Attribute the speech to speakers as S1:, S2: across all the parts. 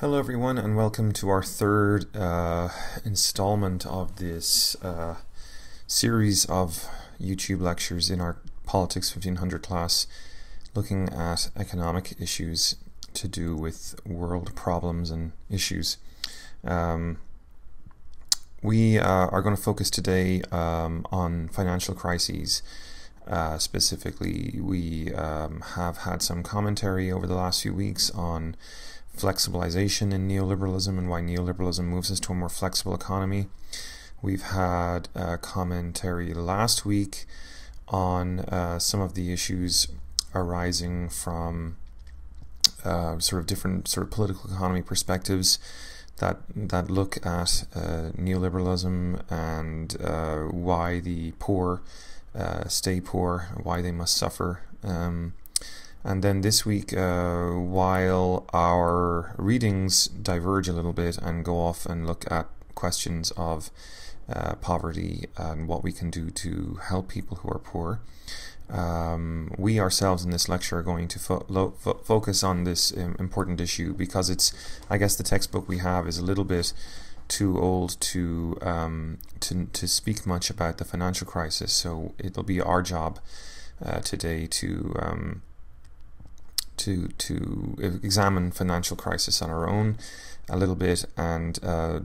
S1: Hello everyone, and welcome to our third installment of this series of YouTube lectures in our Politics 1500 class, looking at economic issues to do with world problems and issues. We are going to focus today on financial crises. Specifically, we have had some commentary over the last few weeks on flexibilization in neoliberalism and why neoliberalism moves us to a more flexible economy. We've had a commentary last week on some of the issues arising from different political economy perspectives that look at neoliberalism and why the poor stay poor, why they must suffer. And then this week, while our readings diverge a little bit and go off and look at questions of poverty and what we can do to help people who are poor, we ourselves in this lecture are going to focus on this important issue because it's, I guess, the textbook we have is a little bit too old to speak much about the financial crisis. So it'll be our job today to examine financial crisis on our own a little bit and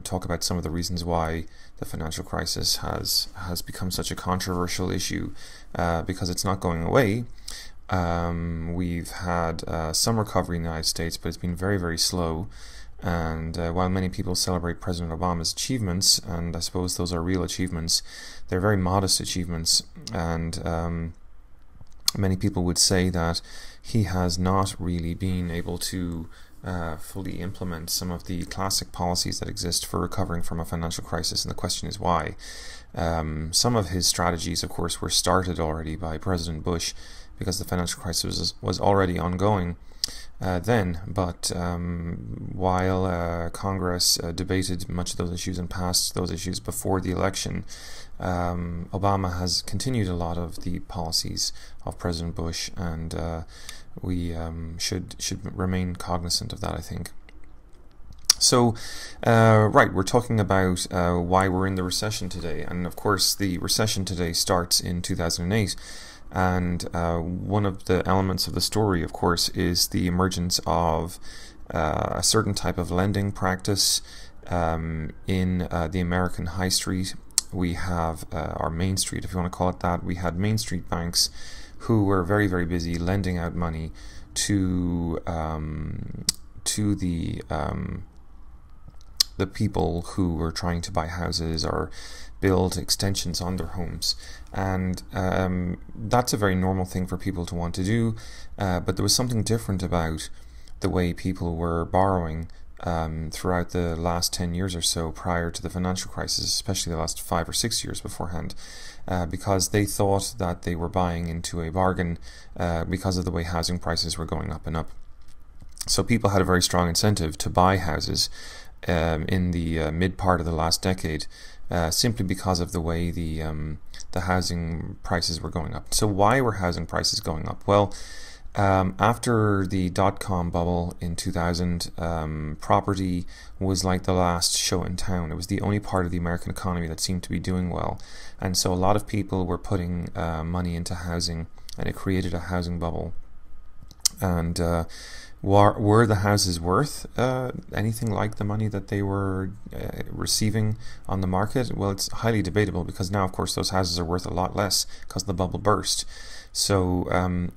S1: talk about some of the reasons why the financial crisis has become such a controversial issue, because it's not going away. We've had some recovery in the United States, but it's been very, very slow. And while many people celebrate President Obama's achievements, and I suppose those are real achievements, they're very modest achievements, and many people would say that he has not really been able to fully implement some of the classic policies that exist for recovering from a financial crisis, and the question is why. Some of his strategies, of course, were started already by President Bush because the financial crisis was already ongoing then, but while Congress debated much of those issues and passed those issues before the election, Obama has continued a lot of the policies of President Bush, and we should remain cognizant of that, I think. So, we're talking about why we're in the recession today, and of course the recession today starts in 2008. And one of the elements of the story, of course, is the emergence of a certain type of lending practice in the American high street. We have our Main Street, if you want to call it that. We had Main Street banks who were very, very busy lending out money to the people who were trying to buy houses or build extensions on their homes. And that's a very normal thing for people to want to do, but there was something different about the way people were borrowing throughout the last 10 years or so prior to the financial crisis, especially the last 5 or 6 years beforehand, because they thought that they were buying into a bargain because of the way housing prices were going up and up. So people had a very strong incentive to buy houses in the mid part of the last decade, simply because of the way the housing prices were going up. So why were housing prices going up? Well, after the dot-com bubble in 2000, property was like the last show in town. It was the only part of the American economy that seemed to be doing well. And so a lot of people were putting money into housing, and it created a housing bubble. And were the houses worth anything like the money that they were receiving on the market? Well, it's highly debatable, because now, of course, those houses are worth a lot less because the bubble burst. So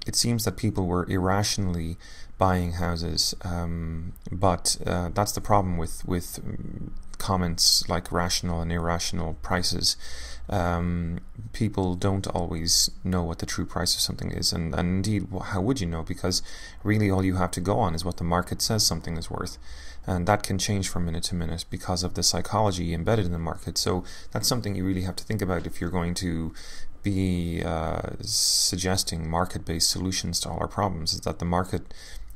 S1: it seems that people were irrationally buying houses, but that's the problem with comments like rational and irrational prices. People don't always know what the true price of something is, and indeed, how would you know? Because really all you have to go on is what the market says something is worth, and that can change from minute to minute because of the psychology embedded in the market. So that's something you really have to think about if you're going to be suggesting market-based solutions to all our problems, is that the market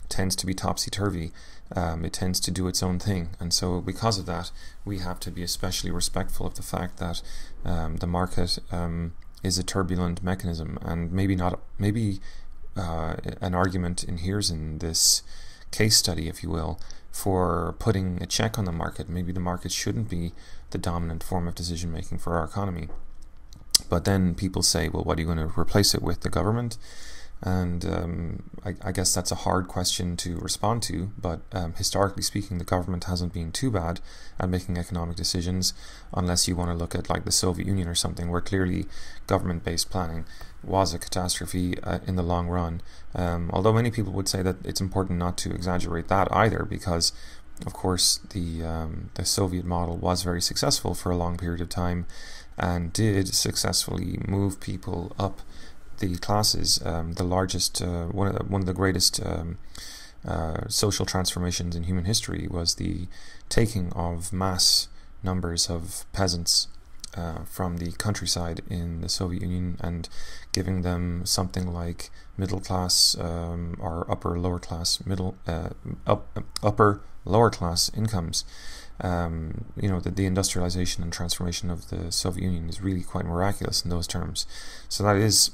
S1: tends to be topsy-turvy. It tends to do its own thing, and so because of that, we have to be especially respectful of the fact that the market is a turbulent mechanism, and maybe an argument inheres in this case study, if you will, for putting a check on the market. Maybe the market shouldn't be the dominant form of decision making for our economy. But then people say, well, what are you going to replace it with? The government? And I guess that's a hard question to respond to, but historically speaking, the government hasn't been too bad at making economic decisions, unless you want to look at like the Soviet Union or something, where clearly government-based planning was a catastrophe in the long run. Although many people would say that it's important not to exaggerate that either, because of course the Soviet model was very successful for a long period of time and did successfully move people up the classes. The largest, one of the greatest social transformations in human history was the taking of mass numbers of peasants from the countryside in the Soviet Union and giving them something like middle class or upper lower class incomes. The industrialization and transformation of the Soviet Union is really quite miraculous in those terms. So that is,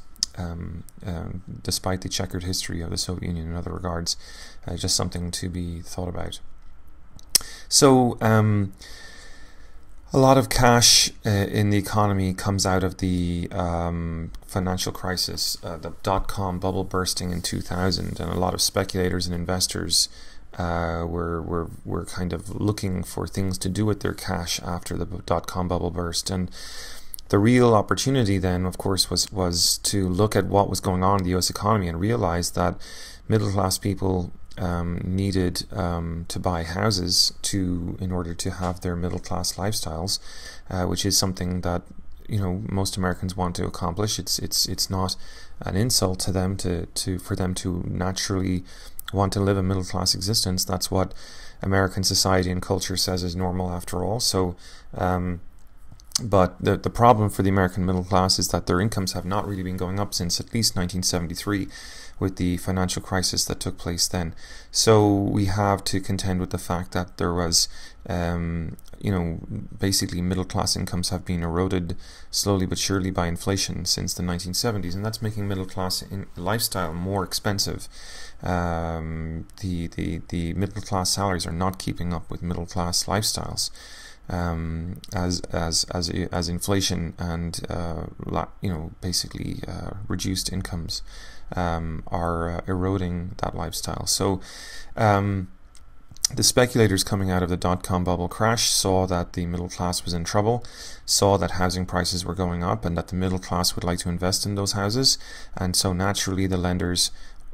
S1: despite the checkered history of the Soviet Union in other regards, just something to be thought about. So a lot of cash in the economy comes out of the financial crisis, the dot-com bubble bursting in 2000, and a lot of speculators and investors were kind of looking for things to do with their cash after the dot-com bubble burst. And the real opportunity then, of course, was to look at what was going on in the U.S. economy and realize that middle-class people needed to buy houses in order to have their middle-class lifestyles, which is something that most Americans want to accomplish. It's not an insult to them for them to naturally want to live a middle-class existence. That's what American society and culture says is normal, after all. So. But the problem for the American middle class is that their incomes have not really been going up since at least 1973, with the financial crisis that took place then. So we have to contend with the fact that there was, basically middle class incomes have been eroded slowly but surely by inflation since the 1970s, and that's making middle class lifestyle more expensive. The middle class salaries are not keeping up with middle class lifestyles. As inflation and basically reduced incomes are eroding that lifestyle. So the speculators coming out of the dot-com bubble crash saw that the middle class was in trouble, saw that housing prices were going up, and that the middle class would like to invest in those houses, and so naturally the lenders,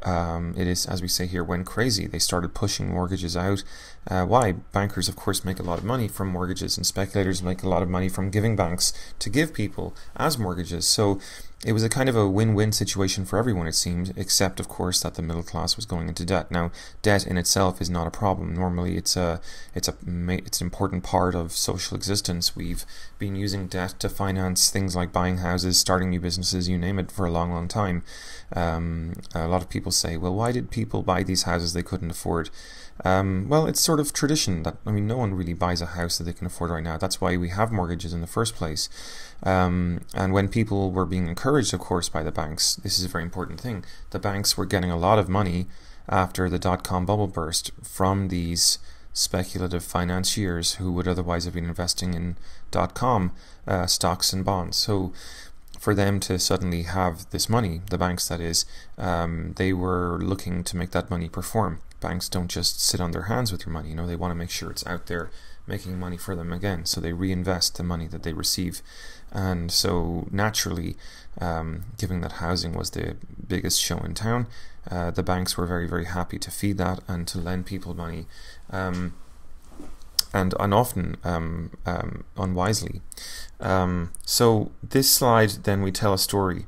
S1: it is, as we say here, went crazy. They started pushing mortgages out. Why? Bankers, of course, make a lot of money from mortgages, and speculators make a lot of money from giving banks to give people as mortgages. So it was a kind of a win-win situation for everyone, it seemed, except, of course, that the middle class was going into debt. Now, debt in itself is not a problem. Normally, it's an important part of social existence. We've been using debt to finance things like buying houses, starting new businesses, you name it, for a long, long time. A lot of people say, well, why did people buy these houses they couldn't afford? Well, it's sort of tradition that, no one really buys a house that they can afford right now. That's why we have mortgages in the first place. And when people were being encouraged, of course, by the banks, this is a very important thing. The banks were getting a lot of money after the dot-com bubble burst from these speculative financiers who would otherwise have been investing in dot-com stocks and bonds. So for them to suddenly have this money, the banks that is, they were looking to make that money perform. Banks don't just sit on their hands with your money, they want to make sure it's out there making money for them again, so they reinvest the money that they receive. And so naturally, given that housing was the biggest show in town, the banks were very, very happy to feed that and to lend people money, and often unwisely. So this slide, then we tell a story,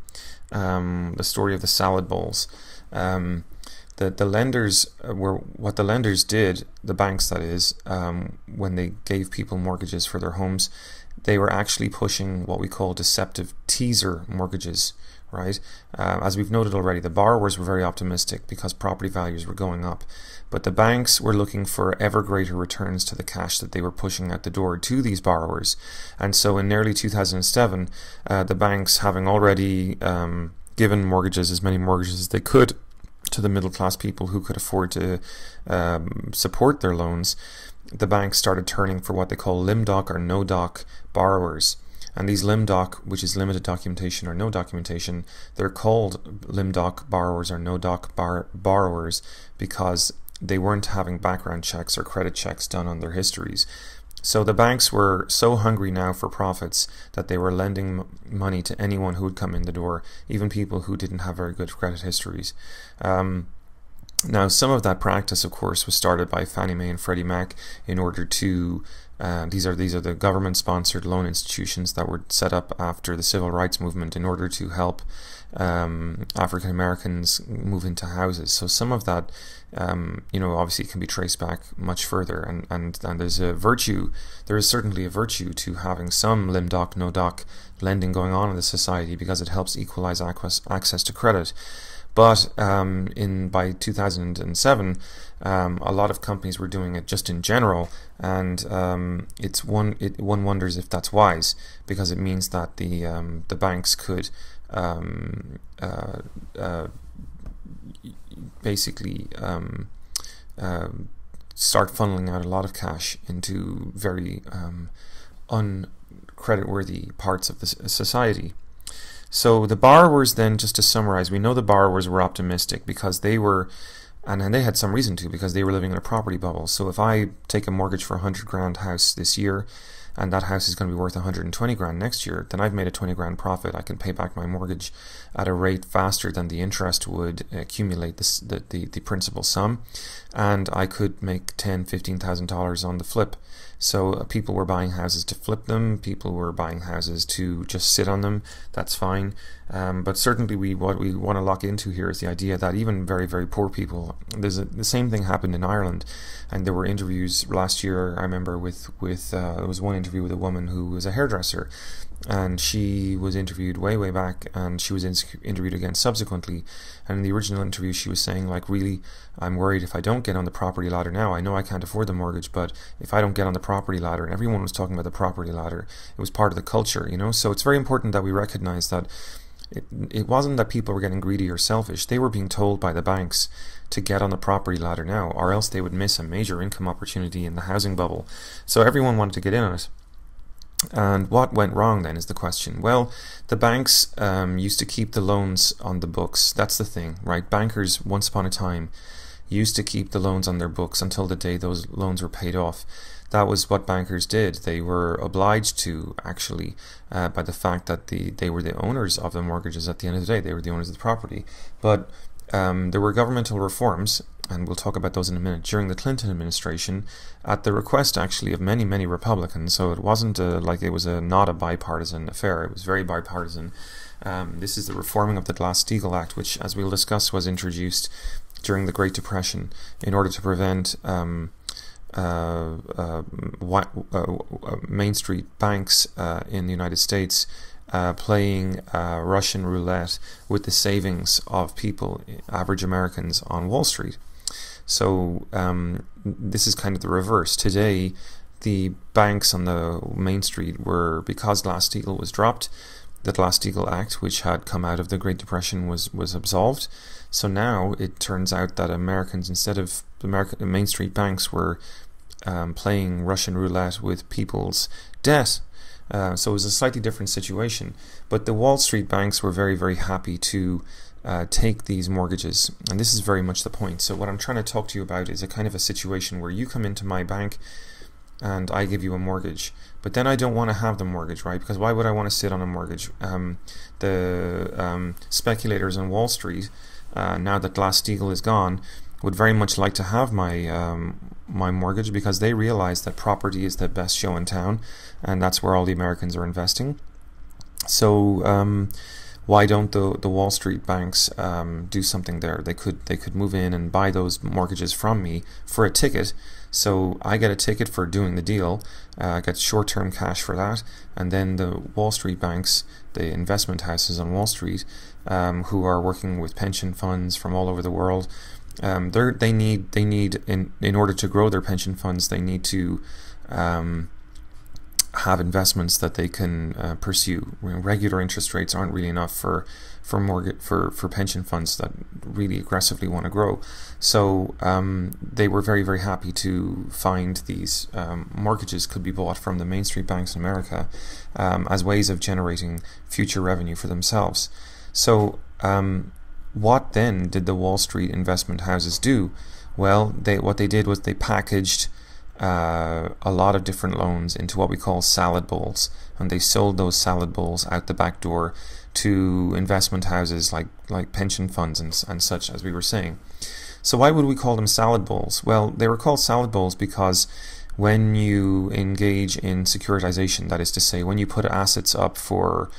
S1: the story of the salad bowls. The lenders what the lenders did, the banks that is, when they gave people mortgages for their homes, they were actually pushing what we call deceptive teaser mortgages, right? As we've noted already, the borrowers were very optimistic because property values were going up, but the banks were looking for ever greater returns to the cash that they were pushing out the door to these borrowers. And so in early 2007, the banks, having already given mortgages, as many mortgages as they could, to the middle class people who could afford to support their loans, the banks started turning for what they call lim-doc or no-doc borrowers. And these lim-doc, which is limited documentation or no documentation, they're called lim-doc borrowers or no-doc borrowers because they weren't having background checks or credit checks done on their histories. So the banks were so hungry now for profits that they were lending money to anyone who would come in the door, even people who didn't have very good credit histories. Now, some of that practice, of course, was started by Fannie Mae and Freddie Mac in order to these are the government-sponsored loan institutions that were set up after the civil rights movement in order to help African Americans move into houses. So some of that, obviously can be traced back much further, and there's a virtue. There is certainly a virtue to having some lim-doc, no-doc lending going on in the society because it helps equalize access to credit. But by 2007, a lot of companies were doing it just in general, and one wonders if that's wise, because it means that the banks could basically start funneling out a lot of cash into very uncreditworthy parts of the society. So the borrowers then, just to summarize, we know the borrowers were optimistic because they were, and they had some reason to, because they were living in a property bubble. So if I take a mortgage for $100,000 house this year, and that house is going to be worth $120,000 next year, then I've made a $20,000 profit. I can pay back my mortgage at a rate faster than the interest would accumulate the principal sum, and I could make $10,000–$15,000 on the flip. So people were buying houses to flip them. People were buying houses to just sit on them. That's fine. But certainly what we want to lock into here is the idea that even very, very poor people, the same thing happened in Ireland. And there were interviews last year, I remember, there was one interview with a woman who was a hairdresser. And she was interviewed way back, and she was interviewed again subsequently. And in the original interview, she was saying, like, really, I'm worried if I don't get on the property ladder now. I know I can't afford the mortgage, but if I don't get on the property ladder, and everyone was talking about the property ladder, it was part of the culture, So it's very important that we recognize that it wasn't that people were getting greedy or selfish. They were being told by the banks to get on the property ladder now, or else they would miss a major income opportunity in the housing bubble. So everyone wanted to get in on it. And what went wrong then is the question. Well, the banks used to keep the loans on the books. That's the thing, right? Bankers, once upon a time, used to keep the loans on their books until the day those loans were paid off. That was what bankers did. They were obliged to, actually, by the fact that they were the owners of the mortgages at the end of the day. They were the owners of the property. But there were governmental reforms, and we'll talk about those in a minute, during the Clinton administration, at the request actually of many, many Republicans. So it wasn't like it was not a bipartisan affair. It was very bipartisan. This is the reforming of the Glass-Steagall Act, which, as we'll discuss, was introduced during the Great Depression in order to prevent Main Street banks in the United States playing Russian roulette with the savings of people, average Americans, on Wall Street. So this is kind of the reverse. Today, the banks on the Main Street were, because Glass-Steagall was dropped, the Glass-Steagall Act, which had come out of the Great Depression, was absolved. So now it turns out that Americans, instead of the Main Street banks, were playing Russian roulette with people's debt. So it was a slightly different situation. But the Wall Street banks were very, very happy to take these mortgages. And this is very much the point. So what I'm trying to talk to you about is a kind of a situation where you come into my bank and I give you a mortgage. But then I don't want to have the mortgage, right? Because why would I want to sit on a mortgage? The speculators on Wall Street, now that Glass-Steagall is gone, would very much like to have my mortgage, because they realize that property is the best show in town, and that's where all the Americans are investing. So why don't the Wall Street banks do something there? They could move in and buy those mortgages from me for a ticket. So I get a ticket for doing the deal, get short-term cash for that, and then the Wall Street banks, the investment houses on Wall Street, who are working with pension funds from all over the world, they need in order to grow their pension funds, they need to have investments that they can pursue. Regular interest rates aren't really enough for pension funds that really aggressively want to grow. So they were very, very happy to find these mortgages could be bought from the Main Street banks in America as ways of generating future revenue for themselves. So what then did the Wall Street investment houses do? Well, what they did was they packaged a lot of different loans into what we call salad bowls, and they sold those salad bowls out the back door to investment houses like pension funds and such, as we were saying. So why would we call them salad bowls? Well, they were called salad bowls because when you engage in securitization, that is to say, when you put assets up for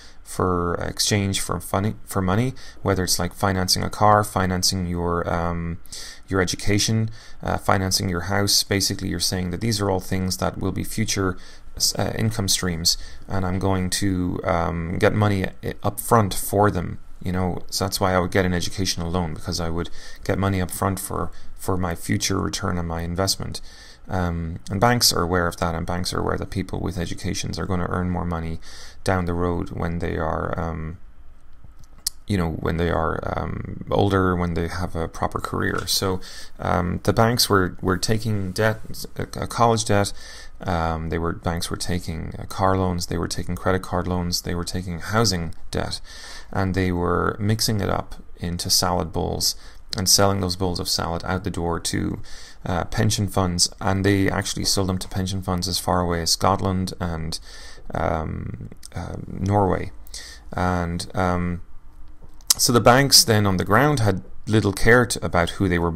S1: exchange for money, whether it's like financing a car, financing your education, financing your house, basically you're saying that these are all things that will be future income streams, and I'm going to get money up front for them. So that's why I would get an educational loan, because I would get money up front for my future return on my investment. And banks are aware of that, and banks are aware that people with educations are going to earn more money down the road when they are older, when they have a proper career. So the banks were taking debt, college debt. Banks were taking car loans, they were taking credit card loans, they were taking housing debt, and they were mixing it up into salad bowls and selling those bowls of salad out the door to pension funds. And they actually sold them to pension funds as far away as Scotland and Norway. And so the banks then on the ground had little care about who they were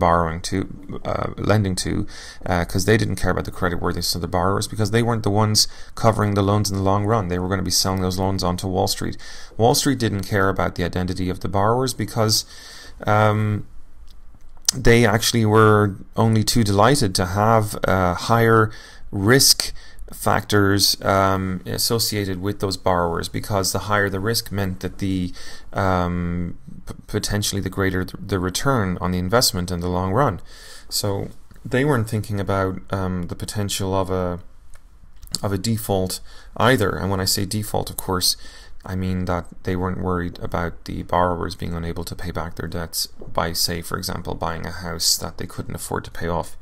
S1: lending to, because they didn't care about the creditworthiness of the borrowers, because they weren't the ones covering the loans in the long run. They were going to be selling those loans onto Wall Street. Wall Street didn't care about the identity of the borrowers, because they actually were only too delighted to have higher risk factors associated with those borrowers, because the higher the risk meant that the potentially the greater the return on the investment in the long run. So they weren't thinking about the potential of a default either. And when I say default, of course, I mean that they weren't worried about the borrowers being unable to pay back their debts by, say, for example, buying a house that they couldn't afford to pay off.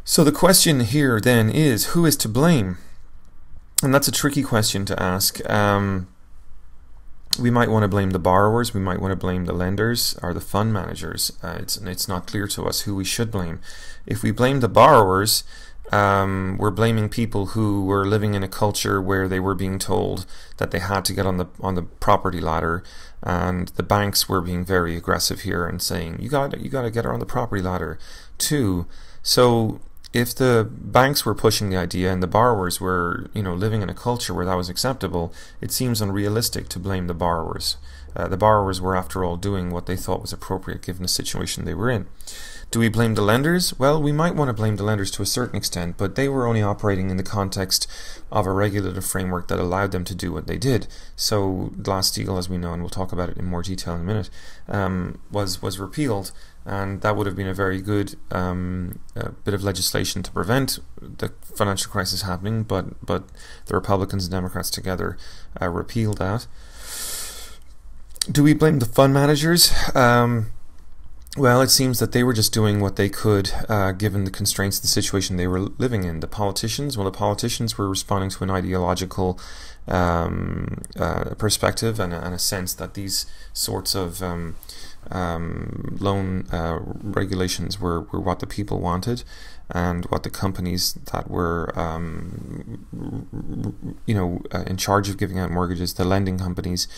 S1: So the question here then is, who is to blame? And that's a tricky question to ask. We might want to blame the borrowers, we might want to blame the lenders or the fund managers. It's not clear to us who we should blame. If we blame the borrowers, we're blaming people who were living in a culture where they were being told that they had to get on the property ladder, and the banks were being very aggressive here and saying you got to get on the property ladder too. So if the banks were pushing the idea and the borrowers were, living in a culture where that was acceptable, it seems unrealistic to blame the borrowers. The borrowers were, after all, doing what they thought was appropriate given the situation they were in. Do we blame the lenders? Well, we might want to blame the lenders to a certain extent, but they were only operating in the context of a regulative framework that allowed them to do what they did. So Glass-Steagall, as we know, and we'll talk about it in more detail in a minute, was repealed, and that would have been a very good bit of legislation to prevent the financial crisis happening, but the Republicans and Democrats together repealed that. Do we blame the fund managers? Well, it seems that they were just doing what they could given the constraints of the situation they were living in. The politicians were responding to an ideological perspective and a sense that these sorts of loan regulations were what the people wanted, and what the companies that were in charge of giving out mortgages, the lending companies,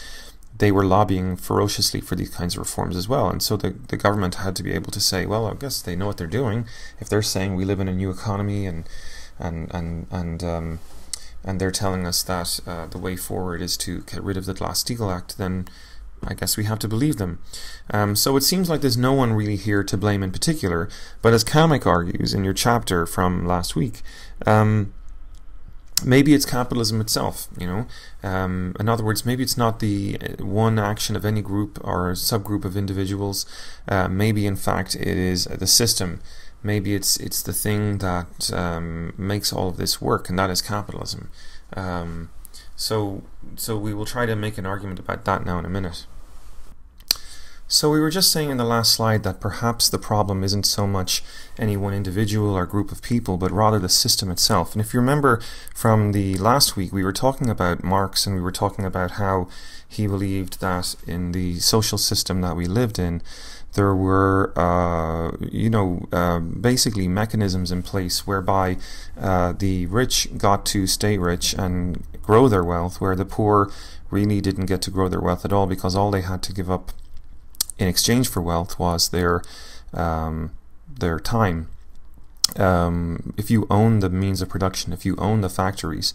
S1: they were lobbying ferociously for these kinds of reforms as well. And so the government had to be able to say, well, I guess they know what they're doing. If they're saying we live in a new economy and they're telling us that the way forward is to get rid of the Glass-Steagall Act, then I guess we have to believe them. So it seems like there's no one really here to blame in particular, but as Kamek argues in your chapter from last week, maybe it's capitalism itself, in other words, maybe it's not the one action of any group or subgroup of individuals. Maybe in fact it is the system maybe it's the thing that makes all of this work, and that is capitalism. So we will try to make an argument about that now in a minute. So we were just saying in the last slide that perhaps the problem isn't so much any one individual or group of people, but rather the system itself. And if you remember from the last week, we were talking about Marx, and we were talking about how he believed that in the social system that we lived in, there were, basically mechanisms in place whereby the rich got to stay rich and grow their wealth, where the poor really didn't get to grow their wealth at all, because all they had to give up in exchange for wealth was their time. If you own the means of production, if you own the factories,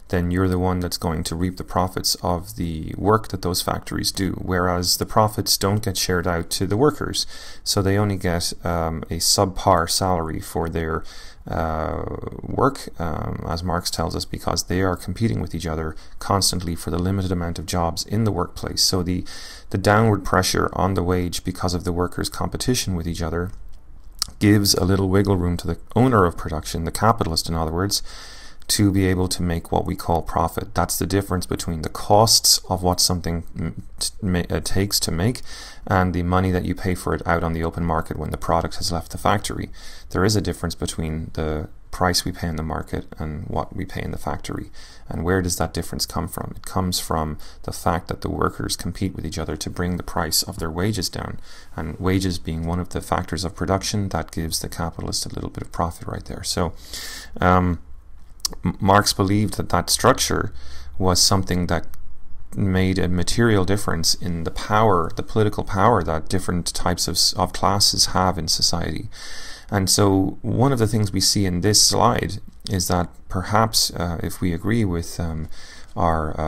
S1: then you're the one that's going to reap the profits of the work that those factories do, whereas the profits don't get shared out to the workers, so they only get a subpar salary for their work, as Marx tells us, because they are competing with each other constantly for the limited amount of jobs in the workplace. So the downward pressure on the wage because of the workers' competition with each other gives a little wiggle room to the owner of production, the capitalist in other words, to be able to make what we call profit. That's the difference between the costs of what something takes to make and the money that you pay for it out on the open market when the product has left the factory. There is a difference between the price we pay in the market and what we pay in the factory. And where does that difference come from? It comes from the fact that the workers compete with each other to bring the price of their wages down. And wages being one of the factors of production, that gives the capitalist a little bit of profit right there. So Marx believed that structure was something that made a material difference in the power, the political power that different types of classes have in society. And so one of the things we see in this slide is that perhaps if we agree with our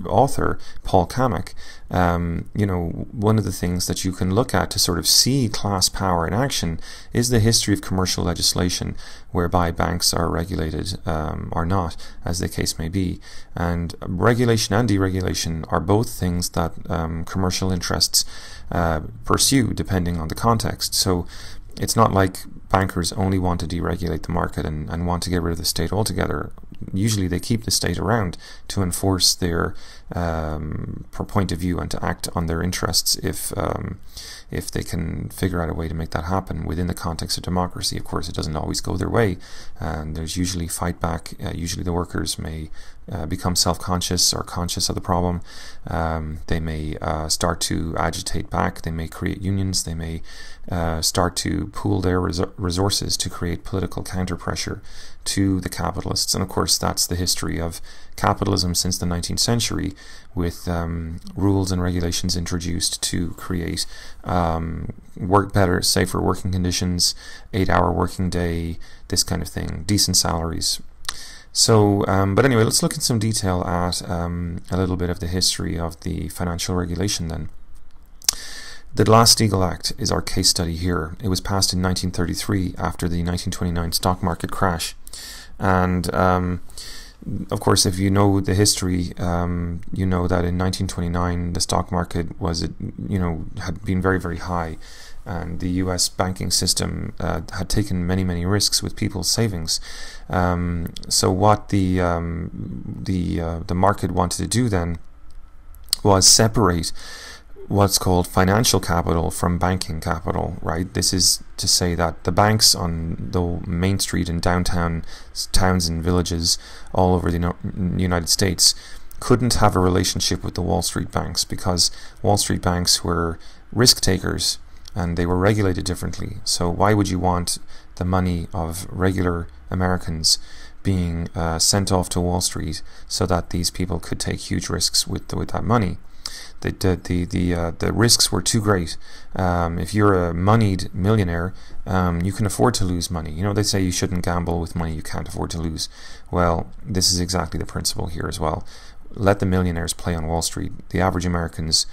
S1: author, Paul Kamek, one of the things that you can look at to sort of see class power in action is the history of commercial legislation, whereby banks are regulated or not, as the case may be. And regulation and deregulation are both things that commercial interests pursue, depending on the context. So it's not like bankers only want to deregulate the market and want to get rid of the state altogether. Usually they keep the state around to enforce their point of view and to act on their interests if they can figure out a way to make that happen within the context of democracy. Of course, it doesn't always go their way, and there's usually fight back. Usually the workers may become self-conscious or conscious of the problem. They may start to agitate back. They may create unions. They may start to pool their resources to create political counter-pressure to the capitalists. And of course, that's the history of capitalism since the 19th century, with rules and regulations introduced to create better, safer working conditions, 8-hour working day, this kind of thing, decent salaries. So, but anyway, let's look in some detail at a little bit of the history of the financial regulation then. The Glass-Steagall Act is our case study here. It was passed in 1933 after the 1929 stock market crash. And of course, if you know the history, you know that in 1929 the stock market was, had been very, very high, and the U.S. banking system had taken many, many risks with people's savings. So what the market wanted to do then was separate what's called financial capital from banking capital, right? This is to say that the banks on the main street in downtown towns and villages all over the United States couldn't have a relationship with the Wall Street banks, because Wall Street banks were risk takers and they were regulated differently. So why would you want the money of regular Americans being sent off to Wall Street so that these people could take huge risks with that money? The risks were too great. If you're a moneyed millionaire, you can afford to lose money. They say you shouldn't gamble with money you can't afford to lose. Well, this is exactly the principle here as well. Let the millionaires play on Wall Street. The average Americans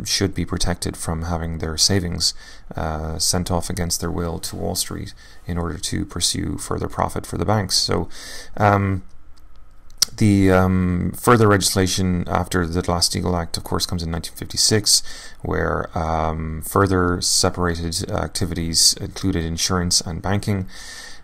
S1: should be protected from having their savings sent off against their will to Wall Street in order to pursue further profit for the banks. So The further legislation after the Glass-Steagall Act, of course, comes in 1956, where further separated activities included insurance and banking.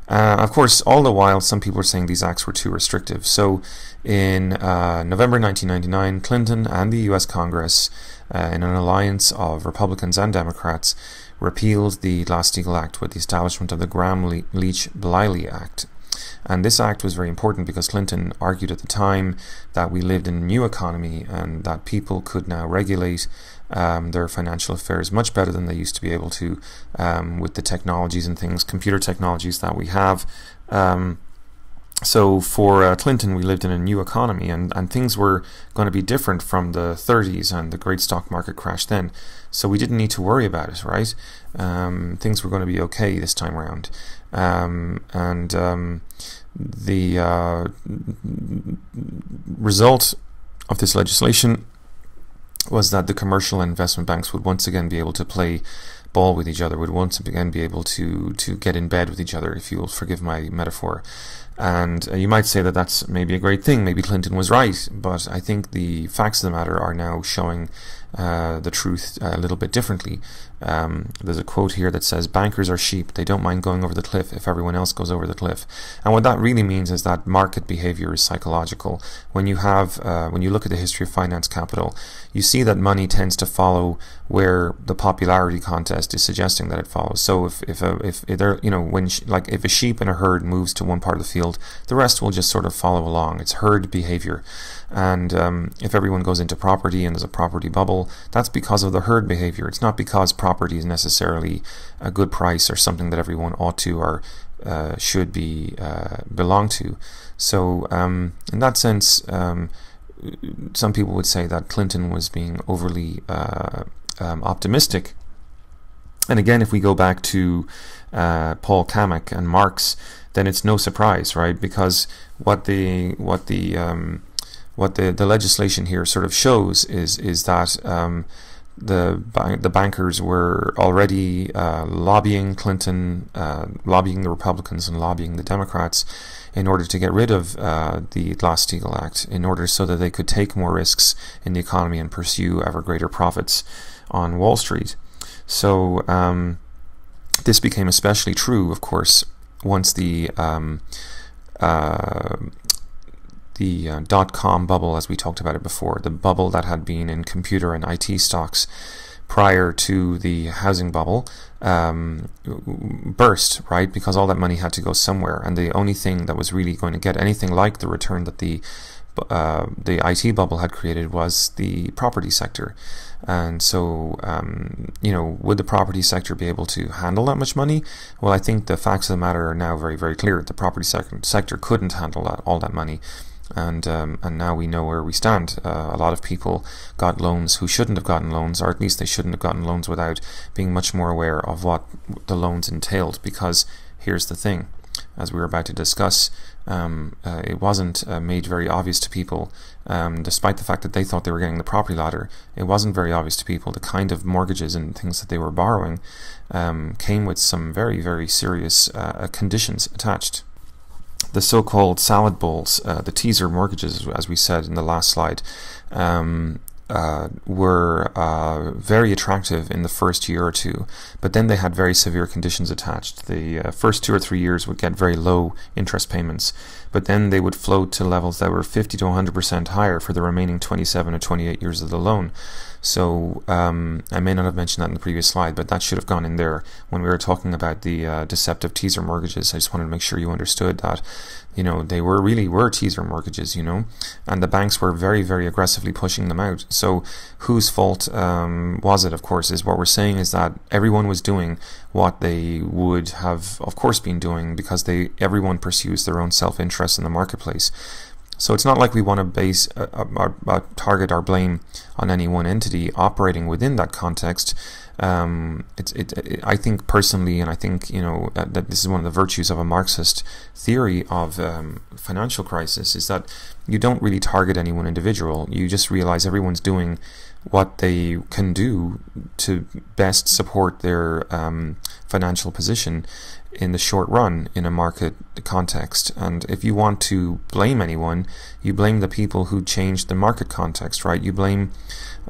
S1: Of course, all the while, some people are saying these acts were too restrictive. So in November 1999, Clinton and the US Congress, in an alliance of Republicans and Democrats, repealed the Glass-Steagall Act with the establishment of the Gramm-Leach-Bliley Act. And this act was very important because Clinton argued at the time that we lived in a new economy and that people could now regulate their financial affairs much better than they used to be able to with the technologies and things, computer technologies that we have. So for Clinton, we lived in a new economy, and things were going to be different from the 30s and the great stock market crash then. So we didn't need to worry about it, right? Things were going to be okay this time around. The result of this legislation was that the commercial and investment banks would once again be able to play ball with each other, would once again be able to get in bed with each other, if you'll forgive my metaphor. And you might say that that's maybe a great thing. Maybe Clinton was right, but I think the facts of the matter are now showing the truth a little bit differently. There's a quote here that says, "Bankers are sheep. They don't mind going over the cliff if everyone else goes over the cliff." And what that really means is that market behavior is psychological. When you look at the history of finance capital, you see that money tends to follow where the popularity contest is suggesting that it follows. So if a sheep in a herd moves to one part of the field, the rest will just sort of follow along. It's herd behavior. And if everyone goes into property and there's a property bubble, that's because of the herd behavior. It's not because property is necessarily a good price or something that everyone ought to or should be belong to. So in that sense, some people would say that Clinton was being overly optimistic. And again, if we go back to Paul Kamek and Marx, then it's no surprise, right? Because what the legislation here sort of shows is that the bankers were already lobbying Clinton, lobbying the Republicans, and lobbying the Democrats in order to get rid of the Glass-Steagall Act, in order so that they could take more risks in the economy and pursue ever greater profits on Wall Street. So this became especially true, of course, once the dot-com bubble, as we talked about it before, the bubble that had been in computer and IT stocks prior to the housing bubble, burst, right? Because all that money had to go somewhere, and the only thing that was really going to get anything like the return that the IT bubble had created was the property sector. And so, would the property sector be able to handle that much money? Well, I think the facts of the matter are now very, very clear. The property sector couldn't handle all that money. And now we know where we stand. A lot of people got loans who shouldn't have gotten loans, or at least they shouldn't have gotten loans without being much more aware of what the loans entailed. Because here's the thing, as we were about to discuss, it wasn't made very obvious to people, despite the fact that they thought they were getting the property ladder. It wasn't very obvious to people the kind of mortgages and things that they were borrowing came with some very, very serious conditions attached. The so-called salad bowls, the teaser mortgages, as we said in the last slide, were very attractive in the first year or two, but then they had very severe conditions attached. The first 2 or 3 years would get very low interest payments, but then they would float to levels that were 50 to 100% higher for the remaining 27 or 28 years of the loan. So I may not have mentioned that in the previous slide, but that should have gone in there when we were talking about the deceptive teaser mortgages. I just wanted to make sure you understood that, they really were teaser mortgages, and the banks were very, very aggressively pushing them out. So whose fault was it, of course, is what we're saying is that everyone was doing what they would have, of course, been doing because everyone pursues their own self-interest in the marketplace. So it's not like we want to target our blame on any one entity operating within that context. I think personally, and I think that this is one of the virtues of a Marxist theory of financial crisis, is that you don't really target any one individual. You just realize everyone's doing what they can do to best support their financial position in the short run in a market context. And if you want to blame anyone, you blame the people who changed the market context, right? You blame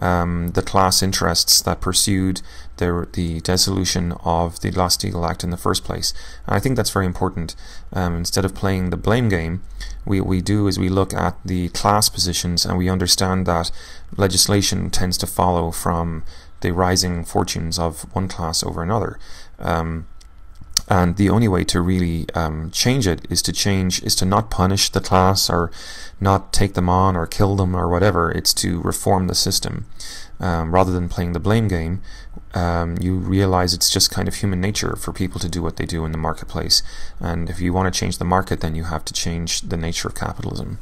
S1: the class interests that pursued the dissolution of the Glass-Steagall Act in the first place. And I think that's very important. Instead of playing the blame game, we do is we look at the class positions, and we understand that legislation tends to follow from the rising fortunes of one class over another. And the only way to really change it is to not punish the class or not take them on or kill them or whatever. It's to reform the system. Rather than playing the blame game, you realize it's just kind of human nature for people to do what they do in the marketplace. And if you want to change the market, then you have to change the nature of capitalism.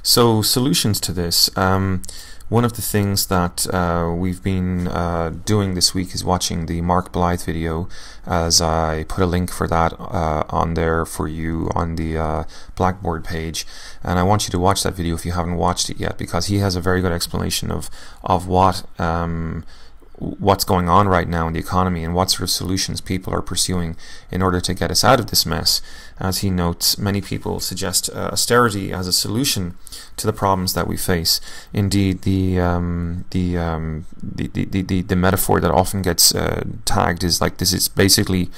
S1: So solutions to this. One of the things that we've been doing this week is watching the Mark Blythe video, as I put a link for that on there for you on the Blackboard page. And I want you to watch that video if you haven't watched it yet, because he has a very good explanation of what's going on right now in the economy and what sort of solutions people are pursuing in order to get us out of this mess. As he notes, many people suggest austerity as a solution to the problems that we face. Indeed, the metaphor that often gets tagged is like, this is basically,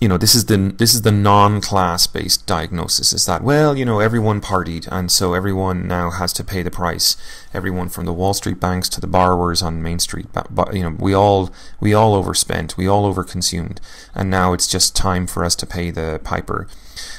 S1: you know, this is the non-class based diagnosis, is that, well, you know, everyone partied, and so everyone now has to pay the price. Everyone from the Wall Street banks to the borrowers on Main Street, but you know, we all overspent, we all overconsumed, and now it's just time for us to pay the piper.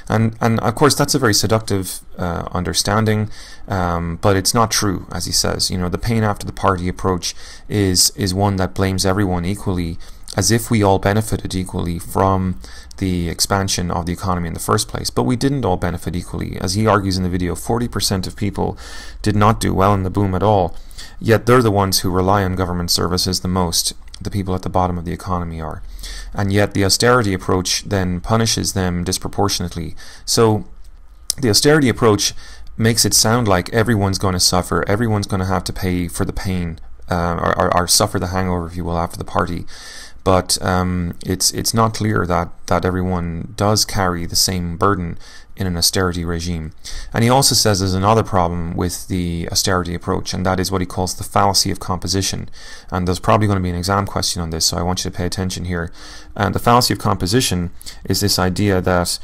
S1: And of course that's a very seductive understanding, but it's not true, as he says. You know, the pain after the party approach is one that blames everyone equally, as if we all benefited equally from the expansion of the economy in the first place. But we didn't all benefit equally. As he argues in the video, 40% of people did not do well in the boom at all, yet they're the ones who rely on government services the most. The people at the bottom of the economy are. And yet the austerity approach then punishes them disproportionately. So the austerity approach makes it sound like everyone's going to suffer, everyone's going to have to pay for the pain, or suffer the hangover, if you will, after the party. But it's not clear that everyone does carry the same burden in an austerity regime. And he also says there's another problem with the austerity approach, and that is what he calls the fallacy of composition. And there's probably going to be an exam question on this, so I want you to pay attention here. And the fallacy of composition is this idea that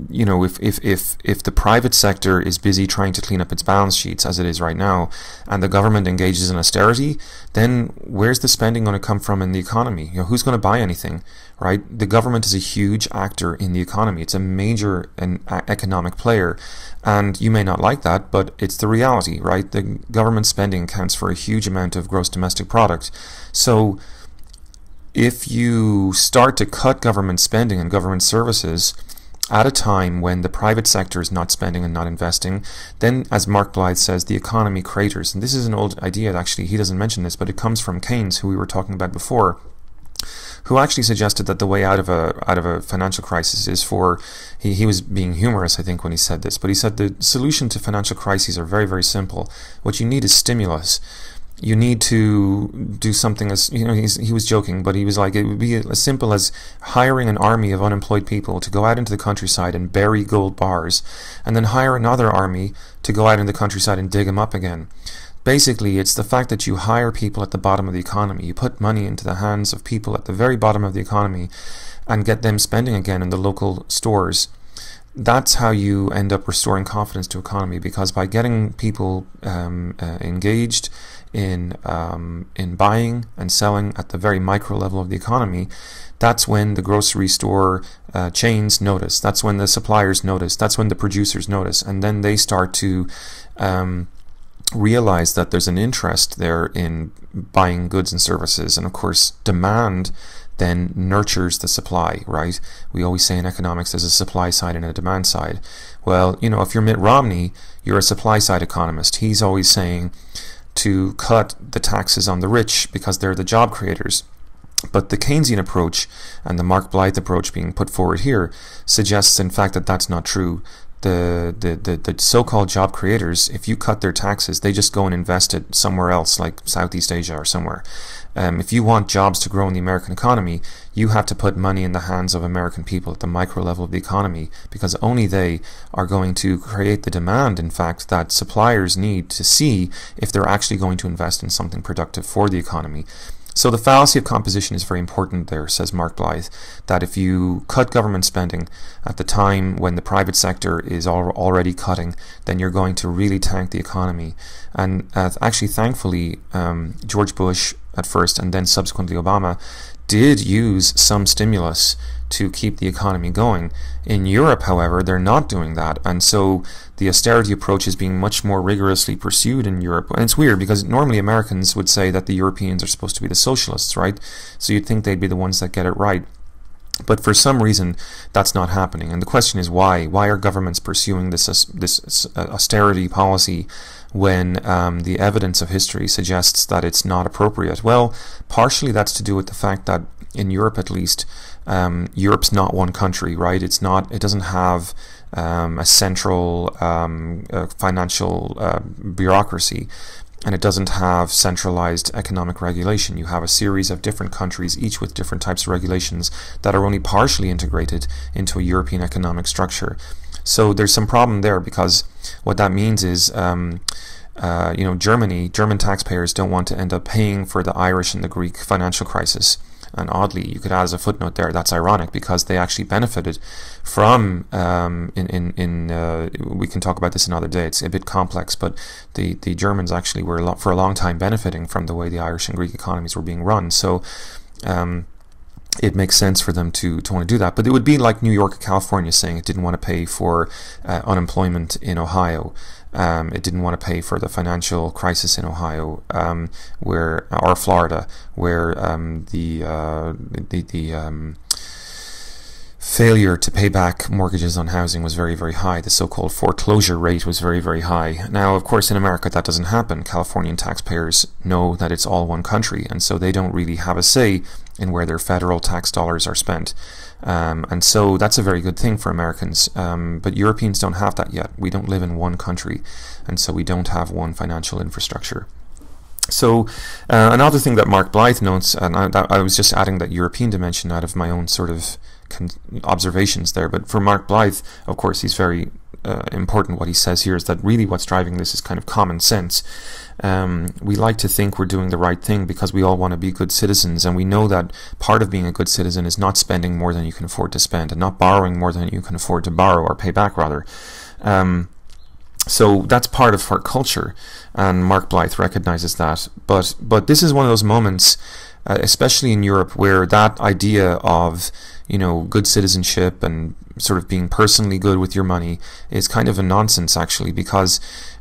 S1: you know, if the private sector is busy trying to clean up its balance sheets, as it is right now, and the government engages in austerity, then where's the spending going to come from in the economy? You know, who's going to buy anything, right? The government is a huge actor in the economy. It's a major economic player, and you may not like that, but it's the reality, right? The government spending accounts for a huge amount of gross domestic product. So if you start to cut government spending and government services at a time when the private sector is not spending and not investing, then, as Mark Blythe says, the economy craters. And this is an old idea, actually. He doesn't mention this, but it comes from Keynes, who we were talking about before, who actually suggested that the way out of a financial crisis is for, he was being humorous, I think, when he said this, but he said the solution to financial crises are very, very simple. What you need is stimulus. You need to do something, as you know, he was joking, but he was like, it would be as simple as hiring an army of unemployed people to go out into the countryside and bury gold bars, and then hire another army to go out into the countryside and dig them up again. Basically, it's the fact that you hire people at the bottom of the economy. You put money into the hands of people at the very bottom of the economy and get them spending again in the local stores. That's how you end up restoring confidence to economy, because by getting people engaged in buying and selling at the very micro level of the economy, that's when the grocery store chains notice, that's when the suppliers notice, that's when the producers notice, and then they start to realize that there's an interest there in buying goods and services. And of course, demand then nurtures the supply, right? We always say in economics there's a supply side and a demand side. Well, you know, if you're Mitt Romney, you're a supply side economist. He's always saying to cut the taxes on the rich because they're the job creators. But the Keynesian approach and the Mark Blythe approach being put forward here suggests, in fact, that that's not true. the so-called job creators, if you cut their taxes, they just go and invest it somewhere else, like Southeast Asia or somewhere. If you want jobs to grow in the American economy, you have to put money in the hands of American people at the micro level of the economy, because only they are going to create the demand, in fact, that suppliers need to see if they're actually going to invest in something productive for the economy. So the fallacy of composition is very important there, says Mark Blyth, that if you cut government spending at the time when the private sector is already cutting, then you're going to really tank the economy. And actually, thankfully, George Bush at first and then subsequently Obama did use some stimulus to keep the economy going. In Europe, however, they're not doing that, and so the austerity approach is being much more rigorously pursued in Europe. And it's weird, because normally Americans would say that the Europeans are supposed to be the socialists, right? So you'd think they'd be the ones that get it right. But for some reason, that's not happening. And the question is why? Why are governments pursuing this austerity policy when the evidence of history suggests that it's not appropriate? Well, partially that's to do with the fact that in Europe, at least, Europe's not one country, right? It doesn't have a central financial bureaucracy, and it doesn't have centralized economic regulation. You have a series of different countries, each with different types of regulations that are only partially integrated into a European economic structure. So there's some problem there, because what that means is German taxpayers don't want to end up paying for the Irish and the Greek financial crisis. And oddly, you could add as a footnote there, that's ironic, because they actually benefited from, we can talk about this another day, it's a bit complex, but the Germans actually were for a long time benefiting from the way the Irish and Greek economies were being run. So it makes sense for them to want to do that. But it would be like New York or California saying it didn't want to pay for unemployment in Ohio. It didn't want to pay for the financial crisis in Ohio, or Florida, where the failure to pay back mortgages on housing was very, very high. The so-called foreclosure rate was very, very high. Now, of course, in America, that doesn't happen. Californian taxpayers know that it's all one country, and so they don't really have a say in where their federal tax dollars are spent. And so that's a very good thing for Americans. But Europeans don't have that yet. We don't live in one country, and so we don't have one financial infrastructure. So another thing that Mark Blyth notes, and I was just adding that European dimension out of my own sort of observations there, but for Mark Blyth, of course, he's very important. What he says here is that really what's driving this is kind of common sense. We like to think we're doing the right thing because we all want to be good citizens, and we know that part of being a good citizen is not spending more than you can afford to spend, and not borrowing more than you can afford to borrow, or pay back rather. So that's part of our culture, and Mark Blyth recognizes that. But this is one of those moments, especially in Europe, where that idea of good citizenship and sort of being personally good with your money is kind of a nonsense, actually, because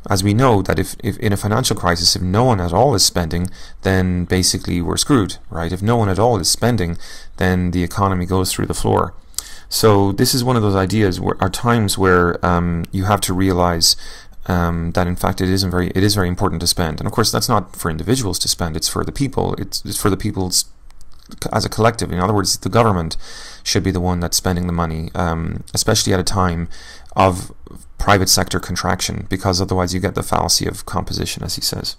S1: as we know that if in a financial crisis, if no one at all is spending, then basically we're screwed, right? If no one at all is spending, then the economy goes through the floor. So this is one of those ideas are times where you have to realize that in fact it is very important to spend. And of course that's not for individuals to spend, it's for the people. It's for the people's as a collective. In other words, the government should be the one that's spending the money, especially at a time of private sector contraction, because otherwise you get the fallacy of composition, as he says.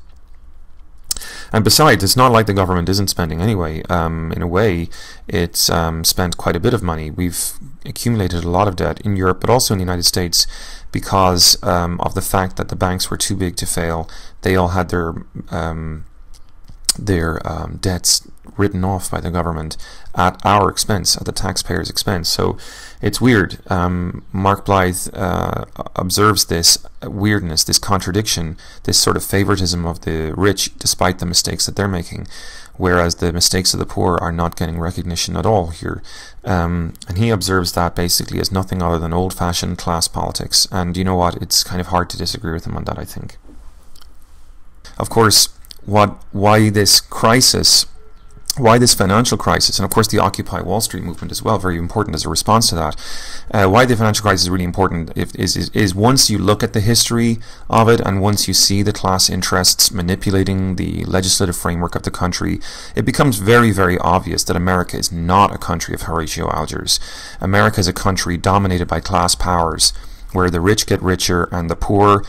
S1: And besides, it's not like the government isn't spending anyway. In a way, it's spent quite a bit of money. We've accumulated a lot of debt in Europe, but also in the United States, because of the fact that the banks were too big to fail. They all had their debts written off by the government at our expense, at the taxpayers' expense. So it's weird. Mark Blyth observes this weirdness, this contradiction, this sort of favoritism of the rich despite the mistakes that they're making, whereas the mistakes of the poor are not getting recognition at all here. And he observes that basically as nothing other than old-fashioned class politics. And you know what? It's kind of hard to disagree with him on that, I think. Of course, why this crisis, why this financial crisis, and of course the Occupy Wall Street movement as well, very important as a response to that. Why the financial crisis is really important is once you look at the history of it, and once you see the class interests manipulating the legislative framework of the country, it becomes very, very obvious that America is not a country of Horatio Algiers. America is a country dominated by class powers, where the rich get richer and the poor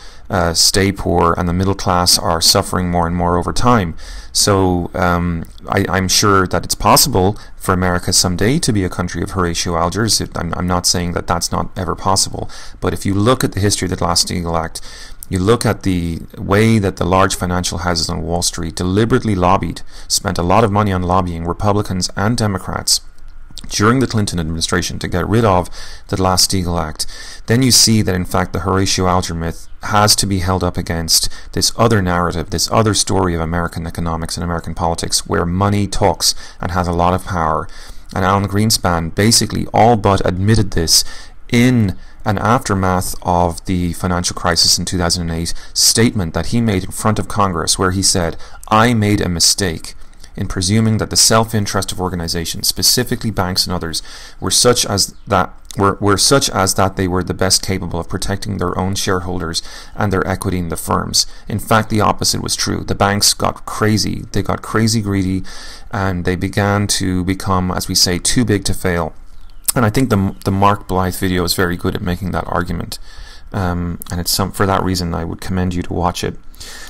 S1: stay poor, and the middle class are suffering more and more over time. So I'm sure that it's possible for America someday to be a country of Horatio Algers. I'm not saying that that's not ever possible, but if you look at the history of the Glass-Steagall Act, you look at the way that the large financial houses on Wall Street deliberately spent a lot of money on lobbying Republicans and Democrats during the Clinton administration to get rid of the Glass-Steagall Act, then you see that in fact the Horatio Alger myth has to be held up against this other narrative, this other story of American economics and American politics, where money talks and has a lot of power. And Alan Greenspan basically all but admitted this in an aftermath of the financial crisis in 2008 statement that he made in front of Congress, where he said, "I made a mistake in presuming that the self-interest of organizations, specifically banks and others, were such as that they were the best capable of protecting their own shareholders and their equity in the firms. In fact, the opposite was true. The banks got crazy. They got crazy greedy, and they began to become, as we say, too big to fail." And I think the Mark Blythe video is very good at making that argument. And for that reason, I would commend you to watch it.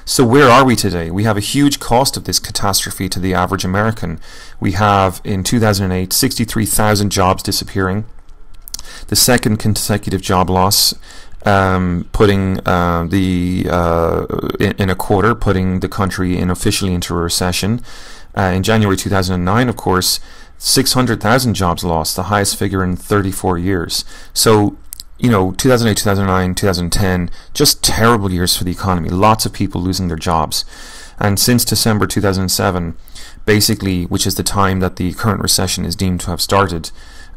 S1: So where are we today? We have a huge cost of this catastrophe to the average American. We have, in 2008, 63,000 jobs disappearing. The second consecutive job loss, putting in a quarter, putting the country officially into a recession. In January 2009, of course, 600,000 jobs lost, the highest figure in 34 years. So, 2008, 2009, 2010, just terrible years for the economy. Lots of people losing their jobs. And since December 2007, basically, which is the time that the current recession is deemed to have started,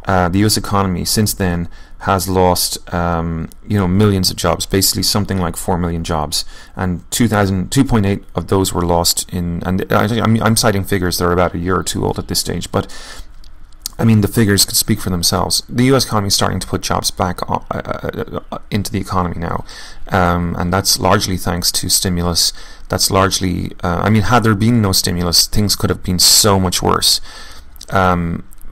S1: the U.S. economy since then has lost, millions of jobs, basically something like 4 million jobs. And 2.8 of those were lost I'm citing figures that are about a year or two old at this stage, but I mean, the figures could speak for themselves. The U.S. economy is starting to put jobs back into the economy now, and that's largely thanks to stimulus. That's largely, had there been no stimulus, things could have been so much worse.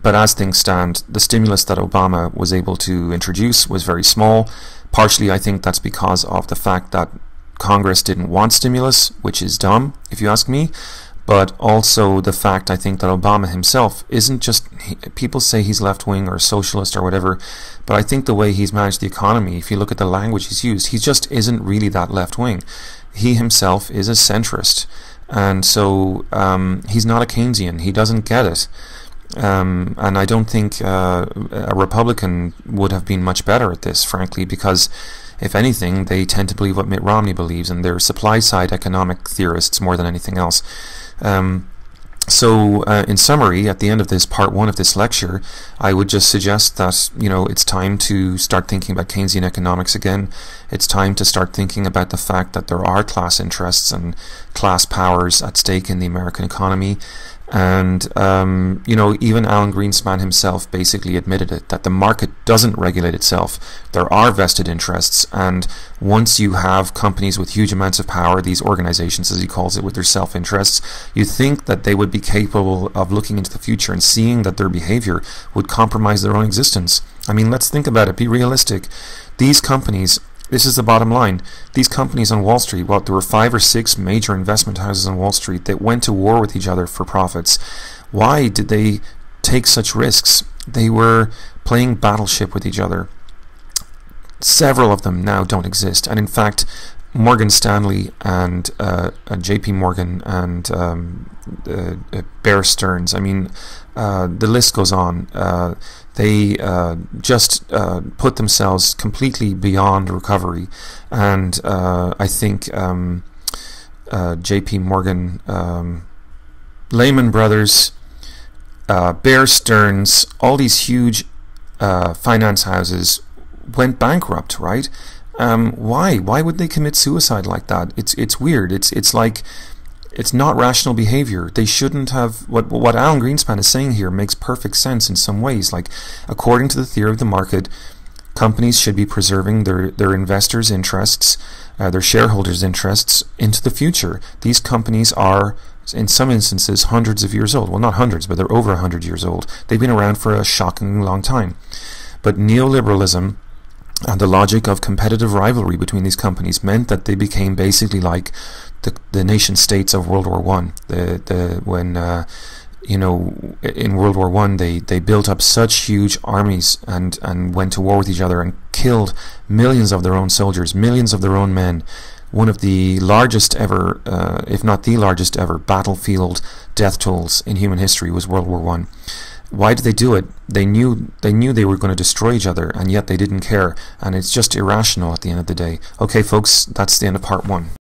S1: But as things stand, the stimulus that Obama was able to introduce was very small. Partially, I think that's because of the fact that Congress didn't want stimulus, which is dumb, if you ask me. But also the fact, I think, that Obama himself isn't just, people say he's left-wing or socialist or whatever, but I think the way he's managed the economy, if you look at the language he's used, he just isn't really that left-wing. He himself is a centrist. And so he's not a Keynesian. He doesn't get it. And I don't think a Republican would have been much better at this, frankly, because if anything, they tend to believe what Mitt Romney believes, and they're supply-side economic theorists more than anything else. So in summary, at the end of this part one of this lecture, I would just suggest that, it's time to start thinking about Keynesian economics again. It's time to start thinking about the fact that there are class interests and class powers at stake in the American economy. And, even Alan Greenspan himself basically admitted it, that the market doesn't regulate itself. There are vested interests, and once you have companies with huge amounts of power, these organizations, as he calls it, with their self-interests, you think that they would be capable of looking into the future and seeing that their behavior would compromise their own existence. I mean, let's think about it. Be realistic. These companies... This is the bottom line. These companies on Wall Street, there were 5 or 6 major investment houses on Wall Street that went to war with each other for profits. Why did they take such risks? They were playing battleship with each other. Several of them now don't exist. And in fact, Morgan Stanley and JP Morgan and Bear Stearns, the list goes on. They just put themselves completely beyond recovery, and I think JP Morgan, Lehman Brothers, Bear Stearns, all these huge finance houses went bankrupt, right? Why would they commit suicide like that? It's weird. It's like, it's not rational behavior. They shouldn't have... What Alan Greenspan is saying here makes perfect sense in some ways. Like, according to the theory of the market, companies should be preserving their investors' interests, their shareholders' interests into the future. These companies are, in some instances, hundreds of years old. Well, not hundreds, but they're over 100 years old. They've been around for a shockingly long time. But neoliberalism And the logic of competitive rivalry between these companies meant that they became basically like the nation states of World War One. In World War One, they built up such huge armies and went to war with each other and killed millions of their own soldiers, millions of their own men. One of the largest ever, if not the largest ever, battlefield death tolls in human history was World War One. Why did they do it? They knew they were going to destroy each other, and yet they didn't care. And it's just irrational at the end of the day. Okay, folks, that's the end of part 1.